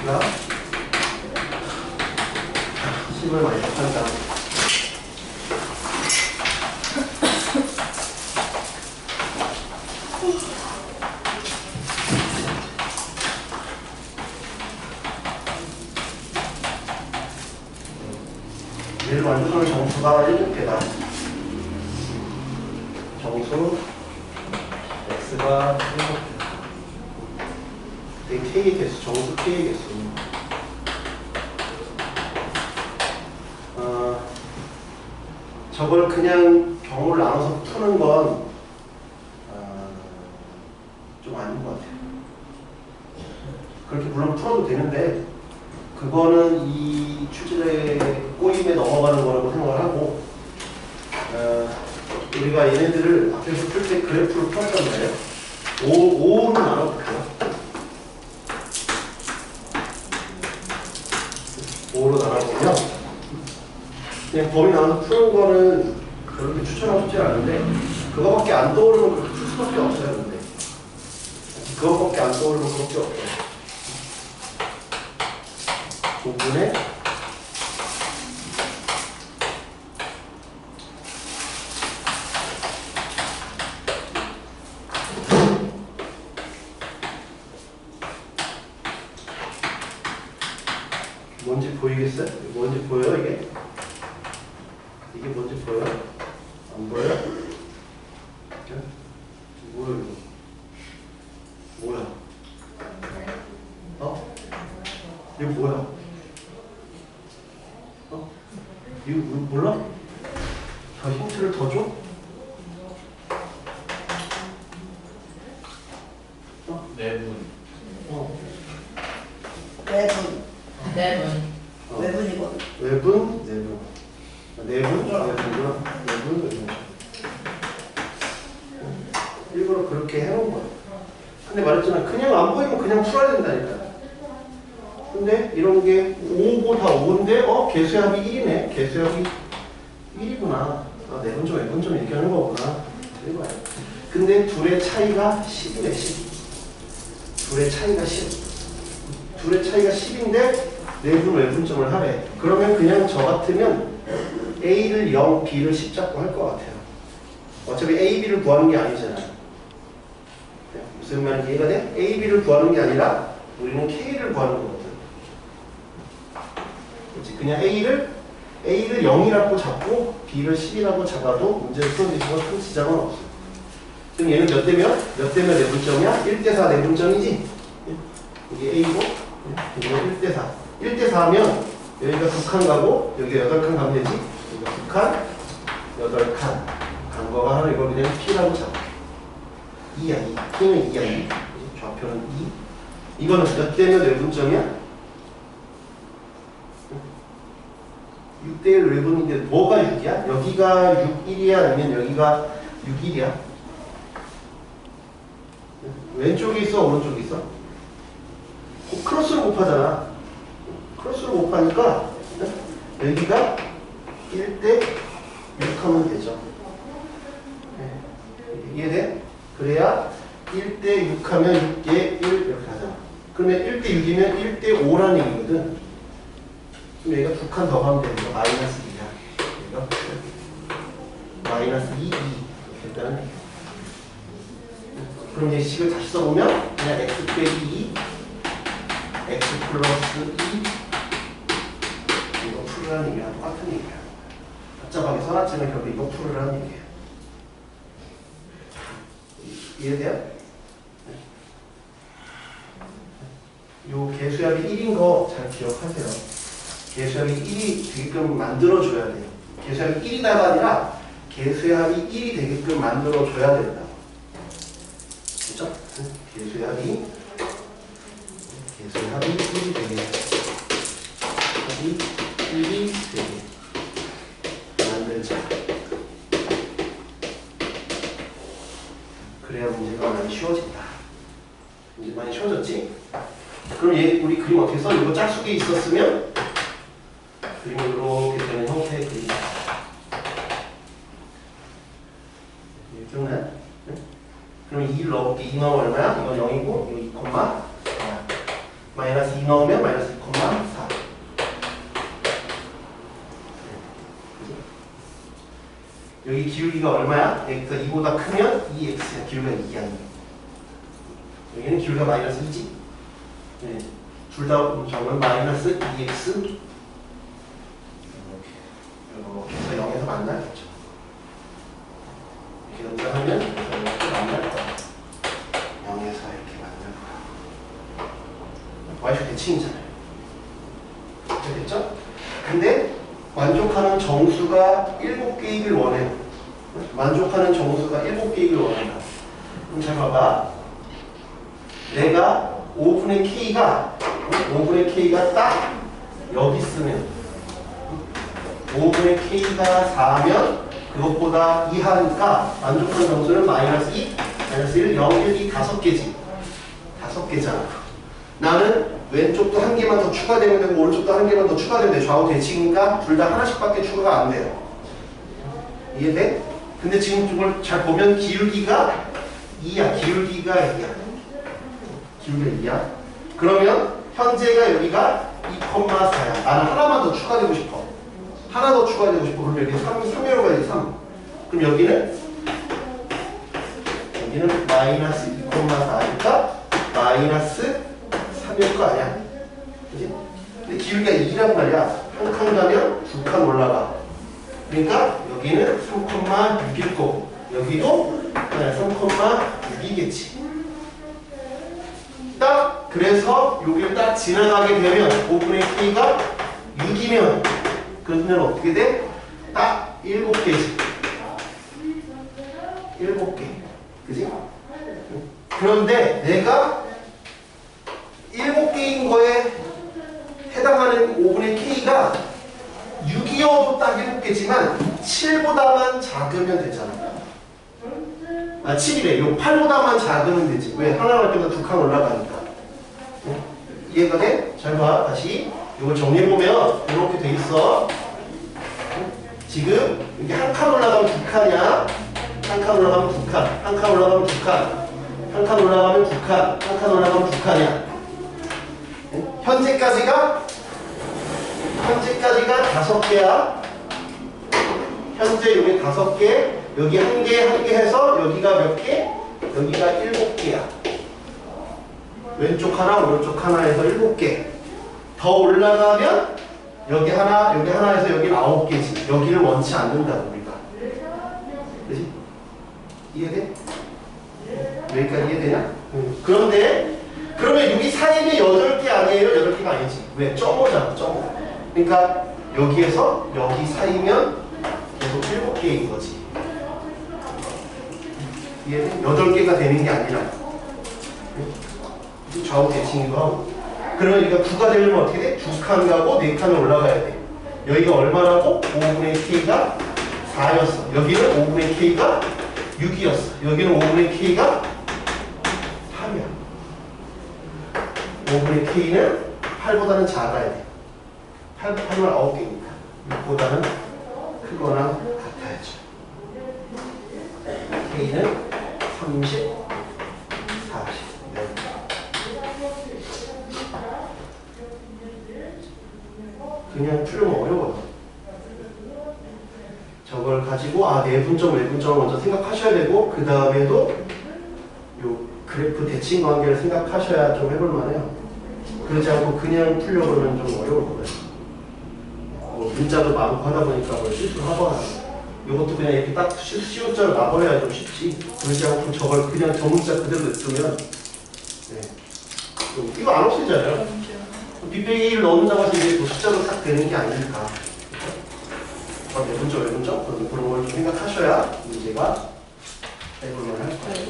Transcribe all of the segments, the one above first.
X가 10을 마이너스한다. 얘를 만들어낼 정수가 7개다. 정수 X가 7개. K의 개수, 정수 K의 개수. 저걸 그냥 경우를 나눠서 푸는 건 좀 아닌 것 같아요. 그렇게 물론 풀어도 되는데 그거는 이 출제자의 꼬임에 넘어가는 거라고 생각을 하고 우리가 얘네들을 앞에서 풀 때 그래프를 풀었단 말이에요. 5로 나눠볼게요. 5로 나눠보면 그냥 범위 나눠서 푸는 거는 그렇게 추천하고 싶지 않은데 그거밖에 안 떠오르면 그렇게 풀 수밖에 없어요. 근데 그거밖에 안 떠오르면 그렇게 없어요. 5분의 뭔지 보이겠어요? 뭔지 보여요 이게? 이게 뭔지 보여요? 안 보여요? 뭐야 이거? 뭐야? 어? 이거 뭐야? 어? 이거 몰라? 더 힌트를 더 줘? 어? 내분. 내분. 내분. 외분이고. 외분, 내분. 내분, 내분이구나. 내분, 외분. 일부러 그렇게 해놓은 거야. 근데 말했잖아. 그냥 안 보이면 그냥 풀어야 된다니까. 근데 이런 게 5고 다 5인데, 개수합이 1이네. 개수합이 1이구나. 내분점, 외분점 얘기하는 거구나. 이거야. 근데 둘의 차이가 10이네, 10. 둘의 차이가 10. 둘의 차이가 10인데, 내분, 외분점을 하래. 그러면 그냥 저 같으면 A를 0, B를 10 잡고 할 것 같아요. 어차피 A, B를 구하는 게 아니잖아요. 무슨 말인지 이해가 돼? A, B를 구하는 게 아니라 우리는 K를 구하는 거거든. 그렇지? 그냥 A를 0이라고 잡고 B를 10이라고 잡아도 문제를 풀어내는 건 큰 지장은 없어. 그럼 얘는 몇 대면? 몇 대면 내분점이야? 1대4 내분점이지? 이게 A고 이거 1대4. 1대4 하면 여기가 2칸 가고 여기가 8칸 가면 되지? 여기가 2칸, 8칸 간 거가 하나 이걸 그냥 P라고 잡아. 2야, 2. P는 2야, 2. 좌표는 2. 이거는 몇 대면 외분점이야? 6대1 외분인데 뭐가 6이야? 여기가 6, 1이야? 아니면 여기가 6, 1이야? 왼쪽에 있어? 오른쪽에 있어? 크로스로 곱하잖아. 크로스로 곱하니까 여기가 1대 6 하면 되죠. 이해돼? 그래야 1대 6 하면 6대 1 이렇게 하잖아. 그러면 1대 6이면 1대 5라는 얘기거든. 그럼 여기가 2칸 더 가면 되는 거 마이너스 2야. 여기가 마이너스 2, 2 이렇게 했다는 얘기야. 그럼 이제 식을 다시 써보면 그냥 x 빼기 2 x 플러스 2 이거 풀으라는 얘기랑 똑같은 얘기야. 복잡하게 써놨지만 결국 이거 풀으라는 얘기야. 이해돼요? 요 개수합이 1인 거 잘 기억하세요. 개수합이 1이 되게끔 만들어줘야 돼요. 개수합이 1이다가 아니라 개수합이 1이 되게끔 만들어줘야 된다. 그죠? 개수합이 1이 되게 합이 1이 되게 만들자. 그래야 문제가 많이 쉬워진다. 이제 많이 쉬워졌지? 그럼 우리 그림 어떻게 써? 이거 짝수기 있었으면 그림을 이렇게 되는 형태의 그림이다. 기억나요? 네? 그럼 2를 넣어볼게. 2 넣으면 얼마야? 이건 0이고 이거 2, 마이너스 2 넣으면 마이너스 2,4. 여기 기울기가 얼마야? x가 2보다 크면 2x야. 기울기가 2야. 여기는 기울기가 마이너스 2지. 네. 둘 다 적으면 마이너스 2x. 이렇게 해서 0에서 만나겠죠. 이렇게 연장하면 이렇게 만날 거야. 0에서 이렇게 만날 거야. y축 대칭이잖아요. 이렇게 됐죠? 근데 만족하는 정수가 7개이길 원해요. 만족하는 정수가 7개이길 원한다. 그럼 잘 봐봐. 내가 5분의 K가 딱 여기 있으면 5분의 K가 4면 그것보다 이하니까 만족하는 정수는 마이너스 2, 마이너스 1, 0, 1, 2, 5개지. 5개잖아. 나는 왼쪽도 한 개만 더 추가되면 되고 오른쪽도 한 개만 더 추가되면 돼. 좌우 대칭이니까 둘 다 하나씩밖에 추가가 안 돼요. 이해돼? 근데 지금 이걸 잘 보면 기울기가 2야. 기울기가 2야. 그러면 현재가 여기가 2,4야. 나는 하나만 더 추가되고 싶어. 하나 더 추가되고 싶어. 그럼 여기 3으로 가야지. 3. 그럼 여기는 마이너스 2,4니까 마이너스 3일 거 아니야. 그지? 근데 기울기가 2란 말이야. 한 칸 가면 2칸 올라가. 그러니까 여기는 3,6일 거고 여기도 3,6이겠지. 딱 그래서 여기를 딱 지나가게 되면 5분의 K가 6이면 그러면 어떻게 돼? 딱 7개지. 7개. 그지? 그런데 내가 7개인 거에 해당하는 5분의 K가 6이어도 딱 7개지만 7보다만 작으면 되잖아. 아 7이래. 요 8보다만 작으면 되지. 왜? 하나 갈 때마다 2칸 올라가니까. 이해가 돼? 잘 봐. 다시 이걸 정리해보면 이렇게 돼 있어. 지금 여기 한 칸 올라가면 2칸이야. 한 칸 올라가면 2칸. 한 칸 올라가면 2칸. 한 칸 올라가면 2칸. 한 칸 올라가면 2칸이야. 현재까지가 5개야. 현재 여기 5개, 여기 1개, 1개 해서 여기가 몇 개? 여기가 7개야. 왼쪽 하나, 오른쪽 하나 해서 7개. 더 올라가면 여기 하나 해서 여기는 9개지. 여기를 원치 않는다고 우리가. 그지? 이해돼? 여기까지 이해되냐? 그런데 그러면 여기 사이면 8개 아니에요? 8개가 아니지. 왜? 점오잖아, 점오. 그러니까 여기에서 여기 사이면 계속 7개인 거지. 이해돼? 8개가 되는 게 아니라. 좌우 대칭이기도 하고. 그러면 여기가 9가 되려면 어떻게 돼? 2칸 가고 4칸을 올라가야 돼. 여기가 얼마라고? 5분의 K가 4였어. 여기는 5분의 K가 6이었어. 여기는 5분의 K가 8이야. 5분의 K는 8보다는 작아야 돼. 8은 9개니까 6보다는 크거나 같아야죠. K는 30, 40. 네. 그냥 풀면 어려워요. 저걸 가지고 내분점, 외분점을 먼저 생각하셔야 되고 그 다음에도 요 그래프 대칭 관계를 생각하셔야 좀 해볼 만해요. 그렇지 않고 그냥 풀려고 그러면 좀 어려울 거예요. 문자도 많고 하다 보니까 뭘 실수를 하거나 이것도 그냥 이렇게 딱 시옷자로 놔버려야 좀 쉽지. 그렇지 않고 저걸 그냥 저 문자 그대로 냅두면 이거 안 없어지잖아요. 빗배기 1 넣는 자가 이제 숫자로 딱 되는 게 아니니까. 내분점, 외분점 그런 걸 좀 생각하셔야 문제가 해볼만 할 거예요.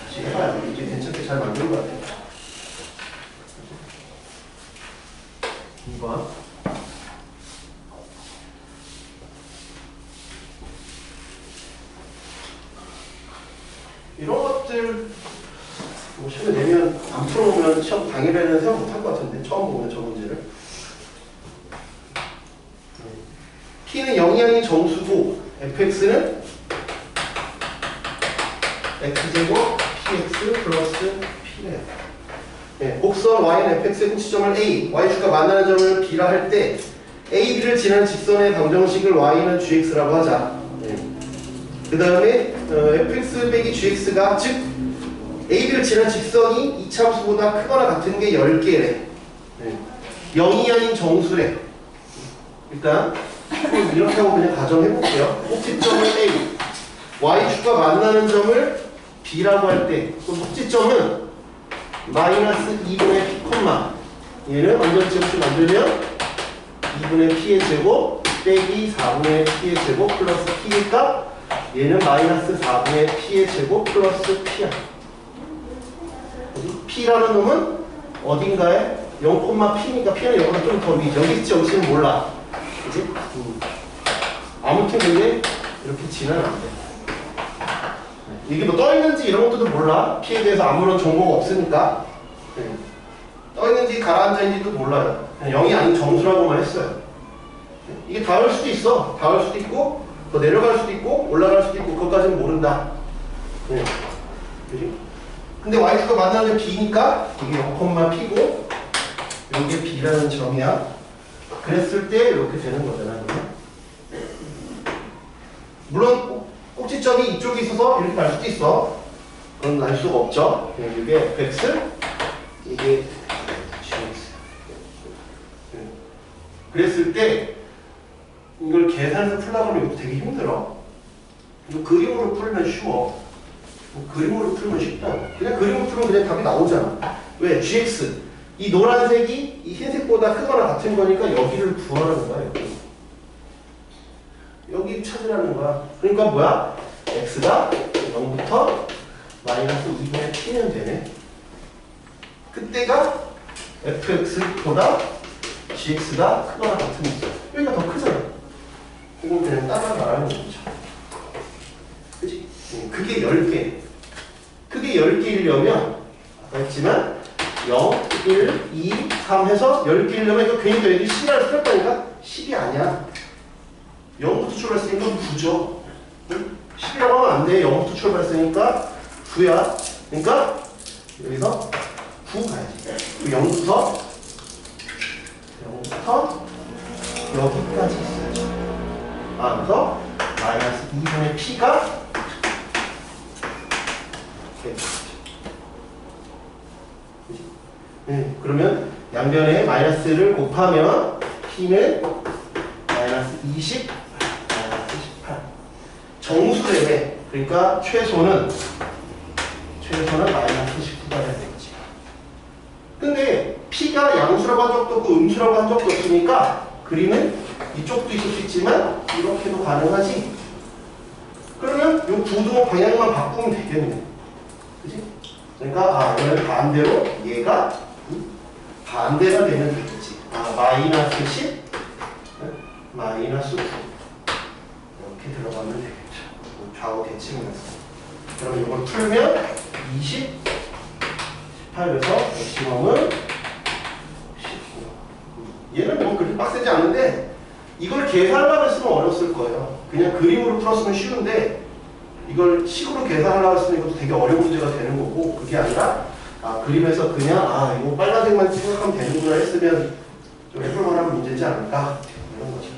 다시 해봐야 이제 괜찮게 잘 만든 것 같아요. 2번. 이런 것들 시험에 내면 안 풀어보면 시험 당일에는 생각 못할 것 같은데 처음 보면 저 문제를. P는 0이 아닌 정수고 fx는 x제곱 px 플러스 p래요. 네, 곡선 y는 fx의 꼭지점을 a, y축과 만나는 점을 b라 할 때 a, b를 지나는 직선의 방정식을 y는 gx라고 하자. 네. 그 다음에 fx 빼기 gx가 즉 a, b를 지나는 직선이 이차함수보다 크거나 같은 게 10개래. 네. 0이 아닌 정수래. 일단 이렇게 하고 그냥 가정해볼게요. 꼭지점을 a, y축과 만나는 점을 b라고 할 때 그 꼭지점은 마이너스 2분의 p, 얘는 완전 제곱식 만들면 2분의 p의 제곱 빼기 4분의 p의 제곱 플러스 p니까 얘는 마이너스 4분의 p의 제곱 플러스 p야. p라는 놈은 어딘가에 0,p니까 p는 여기보다 좀 더 위. 여기 있지 여기는 몰라. 그치? 아무튼 근데 이렇게 지는 안 돼. 이게 뭐 떠있는지 이런 것도 몰라. p에 대해서 아무런 정보가 없으니까. 네. 떠있는지 가라앉아있는지도 몰라요. 그냥 0이 아닌 정수라고만 했어요. 이게 닿을 수도 있어. 닿을 수도 있고 더 내려갈 수도 있고 올라갈 수도 있고 그것까지는 모른다. 네. 그치? 근데 y축과 만나는 b니까 이게 0,p고 이게 b라는 점이야. 그랬을 때 이렇게 되는 거잖아. 물론 꼭지점이 이쪽에 있어서 이렇게 갈 수도 있어. 그건 알 수가 없죠. 이게 fx, 이게 gx. 그랬을 때 이걸 계산해서 풀려고 하면 되게 힘들어. 이거 그림으로 풀면 쉬워. 그림으로 풀면 쉽다. 그냥 그림으로 풀면 그냥 답이 나오잖아. 왜? gx. 이 노란색이 이 흰색보다 크거나 같은 거니까 여기를 구하라는 거야. 여기 찾으라는 거야. 그러니까 뭐야? x가 0부터 마이너스 2분의 p면 되네. 그때가 fx보다 gx가 크거나 같은 거죠. 여기가 더 크잖아. 이건 그냥 따라가라는 거죠. 그치? 그게 10개. 그게 10개이려면 아까 했지만 0, 1, 2, 3 해서 10개이려면 이거 괜히 더 여기 10이라고 풀었다니까? 10이 아니야. 0부터 출발했으니까 9죠. 10이라고 하면 안 돼. 0부터 출발했으니까 9야. 그러니까 여기서 9 가야지. 0부터 여기까지 있어야죠. 그래서 마이너스 2분의 p가 그러면 양변에 마이너스를 곱하면 p는 마이너스 20, 마이너스 18. 정수래매. 그러니까 최소는 마이너스 19가 돼야 되겠지. 근데 p가 양수라고 한 적도 없고 음수라고 한 적도 없으니까 그림은 이쪽도 있을 수 있지만 이렇게도 가능하지. 그러면 이 두 방향만 바꾸면 되겠네. 그치? 그러니까 이거는 반대로 얘가 반대가 되면 되겠지. 마이너스 10, 마이너스 9 이렇게 들어가면 되겠죠. 좌우 대칭해서. 그럼 이걸 풀면 20, 18에서 맥시멈은 19. 얘는 뭐 그렇게 빡세지 않은데 이걸 계산하려고 했으면 어려웠을 거예요. 그냥 그림으로 풀었으면 쉬운데 이걸 식으로 계산하려고 했으면 이것도 되게 어려운 문제가 되는 거고, 그게 아니라 그림에서 그냥 이거 빨간색만 생각하면 되는구나 했으면 좀 해볼 만한 문제지 않을까 이런 거죠.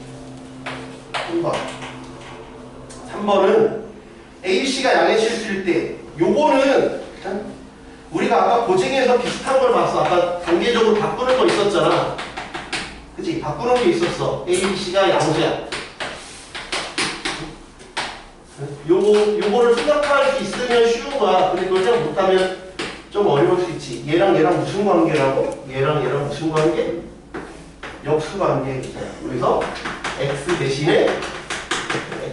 3번은 ABC가 양의 실수일 때 요거는 우리가 아까 고쟁이에서 비슷한 걸 봤어. 아까 단계적으로 바꾸는 거 있었잖아. 그치? 바꾸는 게 있었어. ABC가 양수야. 요거를 생각할 수 있으면 쉬운 거야. 근데 그걸 생각 못하면 좀 어려울 수 있지. 얘랑 무슨 관계라고? 얘랑 무슨 관계? 역수 관계. 그래서 x 대신에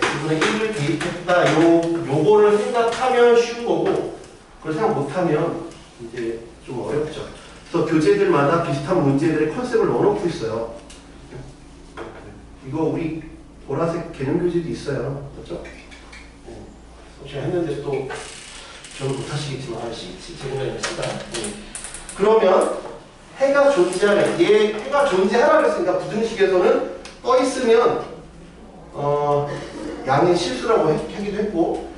x분의 1을 대입했다. 요거를 생각하면 쉬운 거고, 그걸 생각 못하면 이제 좀 어렵죠. 그래서 교재들마다 비슷한 문제들의 컨셉을 넣어놓고 있어요. 이거 우리 보라색 개념 교재도 있어요. 그렇죠? 제가 했는데 또 저는 못하시겠지만 제가 했습니다. 그러면 해가 존재하면 해가 존재하라고 했으니까 부등식에서는 떠 있으면 양의 실수라고 하기도 했고,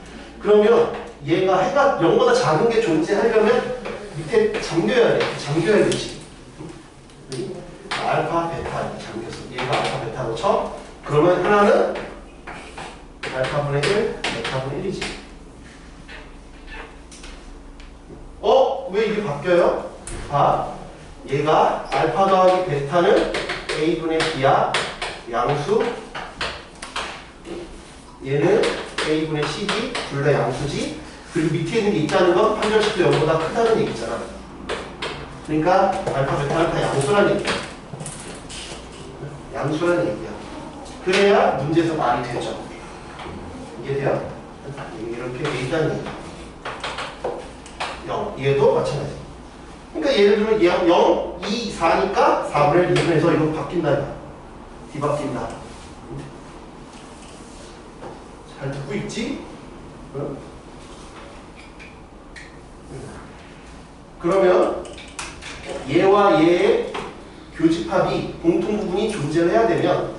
그러면 얘가 해가 0보다 작은 게 존재하려면 밑에 밑에 잠겨야 돼. 잠겨야 되지. 알파, 베타 이렇게 잠겼어. 얘가 알파, 베타로 쳐. 그러면 하나는 알파분의 1, 베타분의 1이지. 왜 이게 바뀌어요? 봐. 얘가 알파 더하기 베타는 A분의 B야. 양수. 얘는 A분의 C지. 둘 다 양수지. 그리고 밑에 있는 게 있다는 건 판별식도 0보다 크다는 얘기잖아. 그러니까 알파, 베타는 다 양수라는 얘기야. 양수라는 얘기야. 그래야 문제에서 말이 되죠. 이해돼요? 이렇게 돼 있다는 얘기야. 0. 얘도 마찬가지. 그러니까 예를 들면 0, 2, 4니까 4분의 1, 2분에서 이거 바뀐다. 뒤바뀐다. 잘 듣고 있지? 응? 그러면 얘와 얘의 교집합이 공통 부분이 존재해야 되면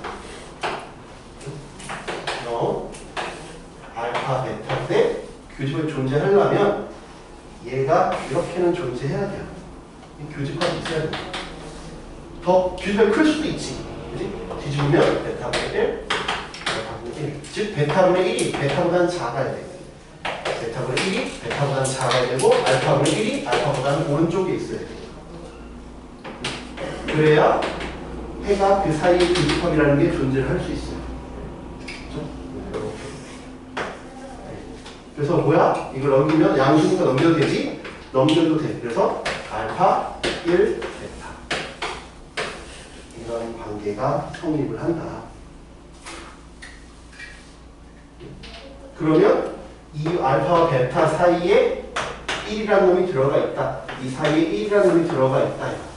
알파, 베타인데 교집합이 존재하려면 얘가 이렇게는 존재해야 돼요. 교집합이 있어야 돼. 더 교집합이 클 수도 있지. 그지? 뒤집으면 베타분의 1, 베타분의 1. 즉 베타분의 1이 베타보다는 작아야 돼. 베타분의 1이 베타보다는 작아야 되고 알파분의 1이 알파보다는 오른쪽에 있어야 돼. 그래야 해가 그 사이의 교집합이라는 게 존재를 할 수 있어요. 그렇죠? 이렇게. 그래서 뭐야? 이걸 넘기면 양수니까 넘겨도 되지? 넘겨도 돼. 그래서 알파 1 베타 이런 관계가 성립을 한다. 그러면 이 알파와 베타 사이에 1이라는 놈이 들어가 있다. 이 사이에 1이라는 놈이 들어가 있다.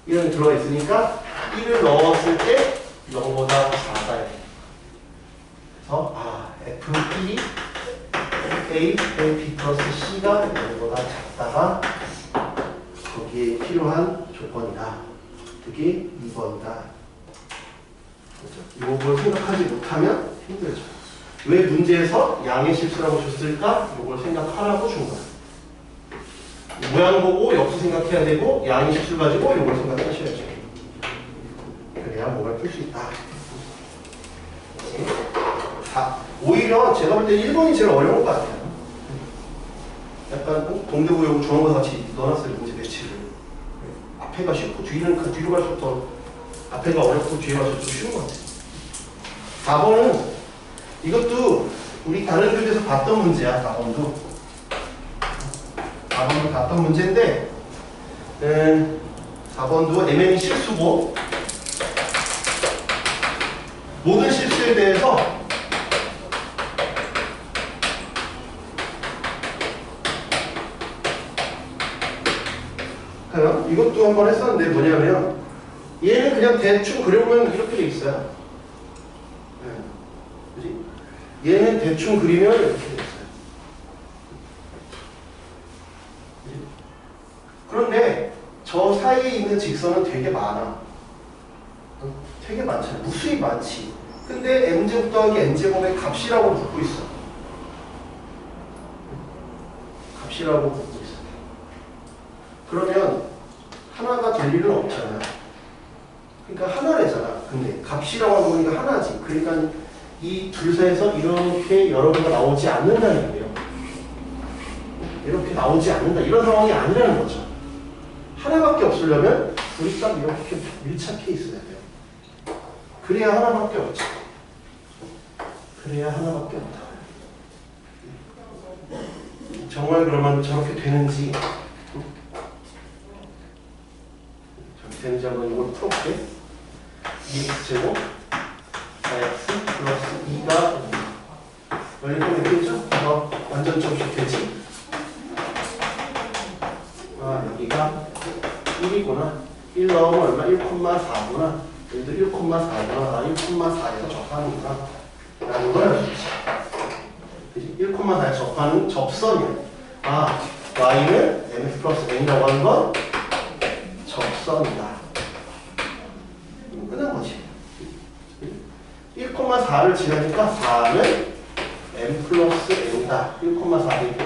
이런 들어가 있으니까 1을 넣었을 때 0보다 작아야 돼. 그래서 F1이 A, B 플러스 C가 0보다 작다가 거기에 필요한 조건이다. 그게 2번이다. 그렇죠? 이걸 생각하지 못하면 힘들죠. 왜 문제에서 양의 실수라고 줬을까? 이걸 생각하라고 준 거야. 모양 보고 역수 생각해야 되고 양의 실수 가지고 이걸 생각하셔야죠. 그래야 뭐가 풀 수 있다. 오히려 제가 볼 때 1번이 제일 어려운 것 같아요. 약간 동대구하고 중앙과 같이 넣어놨어요. 문제 배치를. 앞에가 쉽고 뒤는 뒤로 갈수록 더 앞에가 어렵고 뒤에 갈수록 좀 쉬운 것 같아요. 4번은 이것도 우리 다른 교재에서 봤던 문제야. 4번도 봤던 문제인데 4번도 MM이 실수고 모든 실수에 대해서 이것도 한번 했었는데 뭐냐면 얘는 그냥 대충 그려보면 이렇게 돼 있어요. 그지? 얘는 대충 그리면 이렇게 돼 있어요. 그지? 그런데 저 사이에 있는 직선은 되게 많아. 되게 많잖아. 무수히 많지. 근데 m제곱 더하기 n제곱의 값이라고 묻고 있어. 값이라고 묻고 있어. 그러면 하나가 될 일은 없잖아. 그러니까 하나래잖아. 근데 값이라고 하고 보니까 하나지. 그러니까 이 둘 사이에서 이렇게 여러 개가 나오지 않는다는 거예요. 이렇게 나오지 않는다. 이런 상황이 아니라는 거죠. 하나밖에 없으려면 우리 딱 이렇게 밀착해 있어야 돼요. 그래야 하나밖에 없지. 그래야 하나밖에 없다. 정말 그러면 저렇게 되는지 되는지 한번 이걸 풀어볼게. 2x제곱 4x 플러스 2가 열리면 되겠죠? 완전 점식 되지? 여기가 1이구나. 1 넣으면 얼마? 1,4구나. 여기도 1,4구나. 1,4에서 접하는구나. 라는 걸 알수 있지. 1,4에서 접하는 접선이야. y는 mx 플러스 n이라고 하는 건 접선이다. 끝난 거지. 1,4를 지나니까 4는 m 플러스 n이다. 1,4이고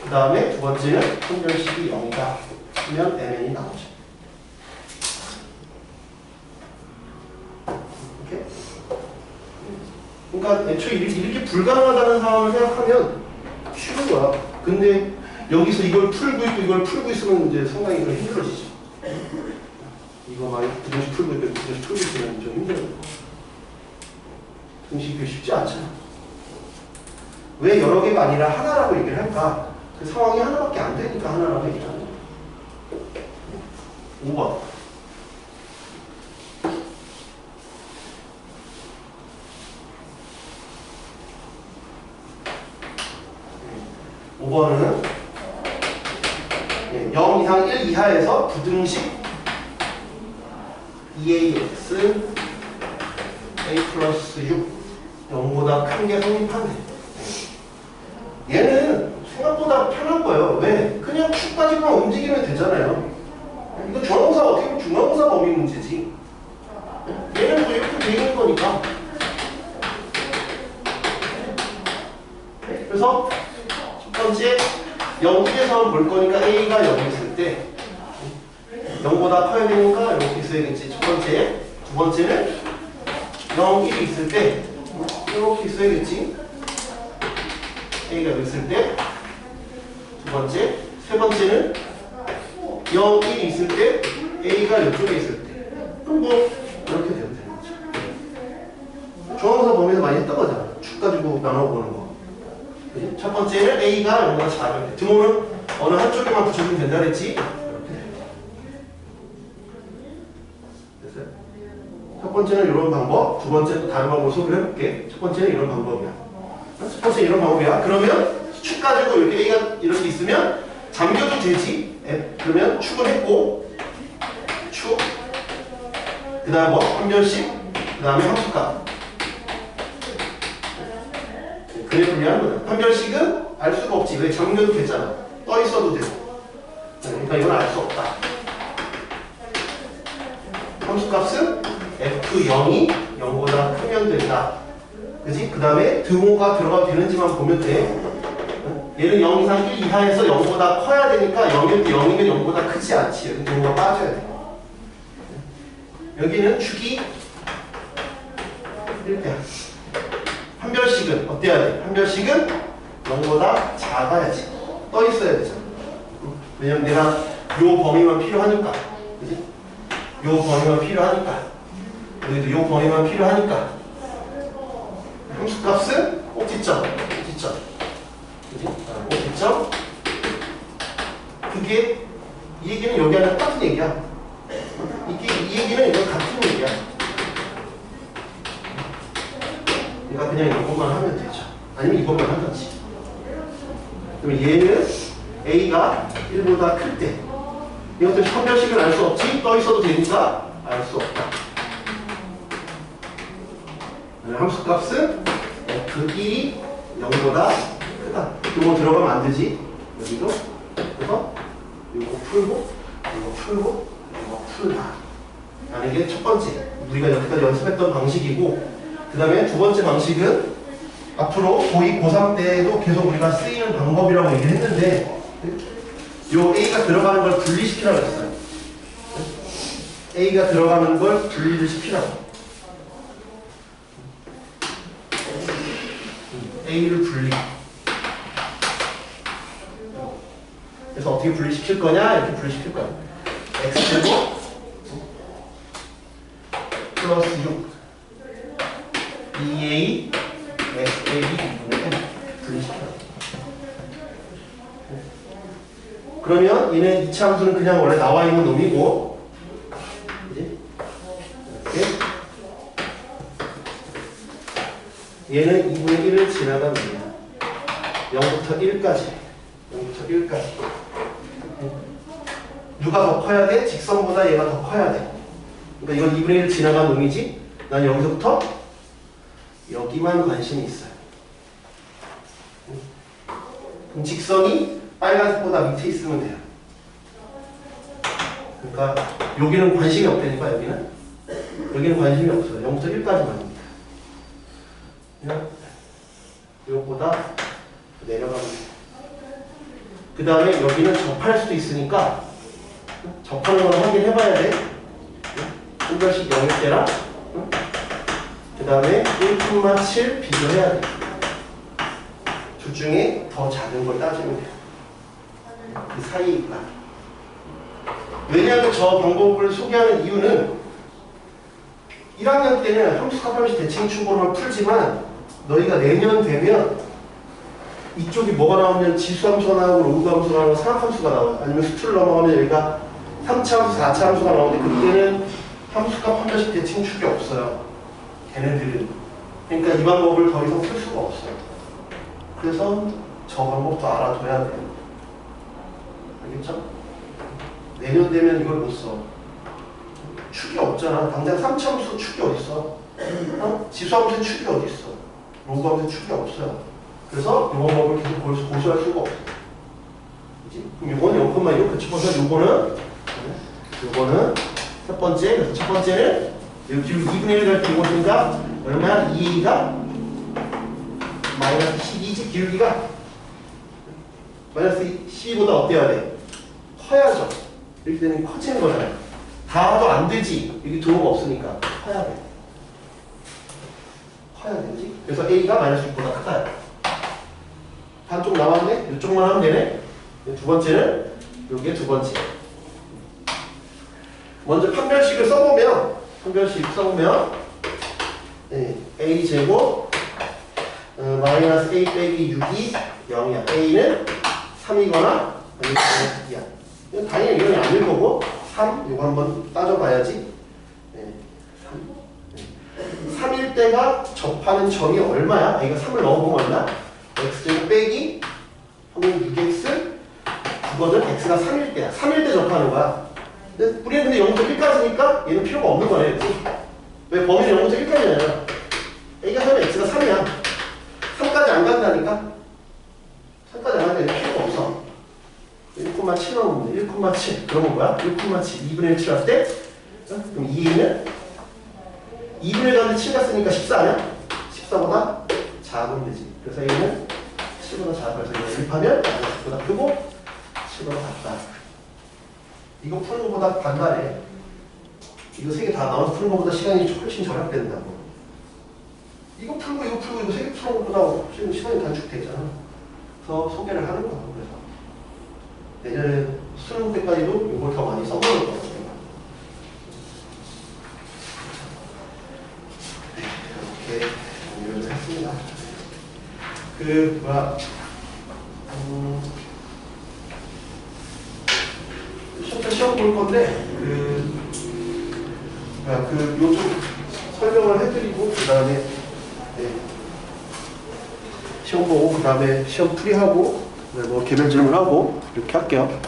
그 다음에 두 번째는 판별식이 0이다 하면 mn이 나오죠. 이렇게. 그러니까 애초에 이렇게 불가능하다는 상황을 생각하면 쉬운 거야. 근데 여기서 이걸 풀고 있고 이걸 풀고 있으면 이제 상당히 좀 힘들어지죠. 이거 많이 부등식 풀고 있고 부등식 풀고 있으면 좀 힘들어요. 등식이 쉽지 않잖아. 왜 여러 개가 아니라 하나라고 얘기를 할까? 그 상황이 하나밖에 안 되니까 하나라고 얘기를 하는 거야. 5번. (5번은) 0 이상 1 이하에서 부등식 2ax a 플러스 6 0보다 큰 게 성립하네. 얘는 생각보다 편한 거예요. 왜? 그냥 축까지만 움직이면 되잖아요. 이거 중앙공사 어떻게 보면 중앙공사 범위 문제지. 얘는 뭐 이렇게 돼 있는 거니까. 그래서 첫 번째 0, 1에서 볼 거니까 a가 0이 있을 때 0보다 커야 되니까 이렇게 있어야겠지. 첫 번째. 두 번째는 0, 1이 있을 때 이렇게 있어야겠지. a가 여기 있을 때. 두 번째. 세 번째는 0, 1이 있을 때 a가 이쪽에 있을 때. 그럼 뭐 이렇게 되면 되는 거죠. 중앙공사 범위에서 많이 했던 거잖아. 축 가지고 나눠보는 거. 그치? 첫 번째는 a가 0보다 작을 때. 등호는 어느 한쪽에만 붙여주면 된다 그랬지. 첫 번째는 이런 방법, 두 번째는 다른 방법을 소개를 해볼게. 첫 번째는 이런 방법이야. 첫 번째는 이런 방법이야. 그러면 축 가지고 이렇게 A가 이렇게 있으면 잠겨도 되지. 그러면 축을 했고, 축, 그 다음 뭐? 판별식, 그 다음에 함수값. 그래 분리하는 거야. 판별식은 알 수가 없지. 왜? 잠겨도 되잖아. 떠 있어도 되고. 그러니까 이건 알 수 없다. 함수값은 F0이 0보다 크면 된다. 그지? 그 다음에 등호가 들어가도 되는지만 보면 돼. 얘는 0 이상 1 이하에서 0보다 커야 되니까 0일 때 0이면 0보다 크지 않지. 여기 등호가 빠져야 돼. 여기는 축이 이렇게. 판별식은 어때야 돼? 판별식은 0보다 작아야지. 떠 있어야 되잖아. 왜냐면 내가 요 범위만 필요하니까. 그지? 요 범위만 필요하니까. 여기도 요 범위만 필요하니까. 함수값은 꼭지점. 꼭지점. 그지? 꼭지점. 그게 이 얘기는 여기 안에 똑같은 얘기야. 이 얘기는 이건 같은 얘기야. 그러니까 그냥 이것만 하면 되죠. 아니면 이것만 하든지. 그럼 얘는 a가 1보다 클 때 이것도 판별식을 알 수 없지. 떠 있어도 되니까 알 수 없다. 함수값은 F1이 0보다 크다. 이거 들어가면 안 되지. 여기도. 그래서 이거 풀고, 이거 풀고, 이거 풀다. 라는 게 첫 번째. 우리가 여기까지 연습했던 방식이고, 그 다음에 두 번째 방식은 앞으로 고2, 고3 때도 계속 우리가 쓰이는 방법이라고 얘기를 했는데, 요 A가 들어가는 걸 분리시키라고 했어요. A가 들어가는 걸 분리를 시키라고. A를 분리. 그래서 어떻게 분리시킬 거냐? 이렇게 분리시킬 거야. X제곱 플러스 6 2A XAB 분의 M 분리시켜요. 그러면 얘는 이차 함수는 그냥 원래 나와 있는 놈이고, 그지? 이렇게 얘는 2분의 1을 지나간 놈이야. 0부터 1까지. 0부터 1까지. 누가 더 커야 돼? 직선보다 얘가 더 커야 돼. 그러니까 이건 2분의 1을 지나간 놈이지. 난 여기서부터 여기만 관심이 있어요. 그럼 직선이 빨간색보다 밑에 있으면 돼요. 그러니까 여기는 관심이 없다니까. 여기는 관심이 없어요. 0부터 1까지만입니다. 그냥 이것보다 내려가면 돼요. 그 다음에 여기는 접할 수도 있으니까 접하는 건 확인해봐야 돼. 한 별씩 0일 때랑 그 다음에 1,7 비교해야 돼. 둘 중에 더 작은 걸 따지면 돼. 그 사이가. 왜냐하면 저 방법을 소개하는 이유는 1학년 때는 함수값 함수 대칭 충고로만 풀지만 너희가 내년 되면 이쪽이 뭐가 나오면 지수함수가 나오고 로그함수가 나오고 상함수가 나와요. 아니면 수투를 넘어가면 여기가 3차 함수, 4차 함수가 나오는데 그때는 함수값 한 별씩 대칭 축이 없어요. 걔네들은. 그러니까 이 방법을 더 이상 쓸 수가 없어요. 그래서 저 방법도 알아둬야 돼요. 알겠죠? 내년 되면 이걸 못 써. 축이 없잖아. 당장 3차 함수 축이 어딨어? 지수함수의 축이 어딨어? 로그함수의 축이 없어요. 그래서 이 방법을 계속 고수할 수가 없어. 그치? 그럼 이거는 0,1 그쳐서 요거는 첫 번째. 그래서 첫 번째는 여기 2분의 1 갈 때 이거니까 얼마야? 2가 마이너스 12지 기울기가 마이너스 12보다 어때야 돼? 커야죠. 이렇게 되면 커지는 거잖아요. 다 하도 안 되지. 여기 도로가 없으니까 커야 돼. 커야 되지. 그래서 A가 마이너스 6보다 크다. 한쪽 남았네? 이쪽만 하면 되네? 두 번째는 요게 두 번째. 먼저 판별식을 써보면 A제곱 마이너스 A 빼기 6이 0이야. A는 3이거나 아니면 2야. 이건 당연히 이건 아닐 거고 3 이거 한번 따져봐야지. 3일 때가 접하는 점이 얼마야? A가 3을 넣어보면 얼마? x제곱 빼기 하면 6x 그거는 x가 3일 때야. 3일 때 접하는 거야. 근데 우리는 근데 0.1까지니까 얘는 필요가 없는 거네. 그치? 왜 범위는 0.1까지잖아. A가 하면 x가 3이야. 3까지 안 간다니까? 3까지 안 간다니까 필요가 없어. 1,7 넣으면 1,7 그러면 뭐야? 1,7 2분의 1 칠할 때 그럼 2는 2분의 1 가는데 7 갔으니까 14 아니야? 14보다 작으면 되지. 그래서 A는 7보다 작아. 그래서 이거 대입하면 10보다 크고 7보다 작다. 이거 푸는 것보다 간단해. 이거 세 개 다 나와서 푸는 것보다 시간이 훨씬 절약된다고. 이거 풀고 이거 세 개 푸는 것보다 시간이 단축되잖아. 그래서 소개를 하는 거야. 그래서 내년에 수능 때까지도 이걸 더 많이 써보는 거야. 이렇게 정리를 했습니다. 시험 볼 건데 요쪽 설명을 해드리고 그 다음에 시험 보고 그 다음에 시험 풀이하고 뭐 개별 질문하고 이렇게 할게요.